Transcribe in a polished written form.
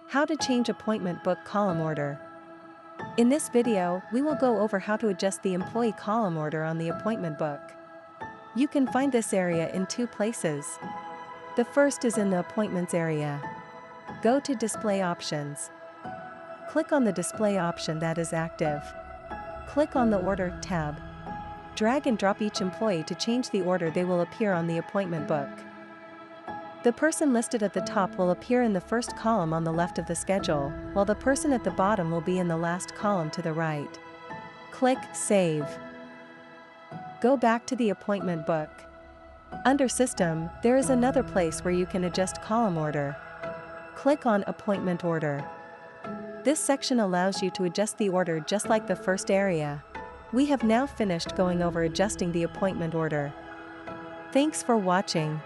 How to change appointment book column order. In this video, we will go over how to adjust the employee column order on the appointment book. You can find this area in two places. The first is in the Appointments area. Go to Display Options. Click on the display option that is active. Click on the Order tab. Drag and drop each employee to change the order they will appear on the appointment book. The person listed at the top will appear in the first column on the left of the schedule, while the person at the bottom will be in the last column to the right. Click Save. Go back to the appointment book. Under System, there is another place where you can adjust column order. Click on Appointment Order. This section allows you to adjust the order just like the first area. We have now finished going over adjusting the appointment order. Thanks for watching.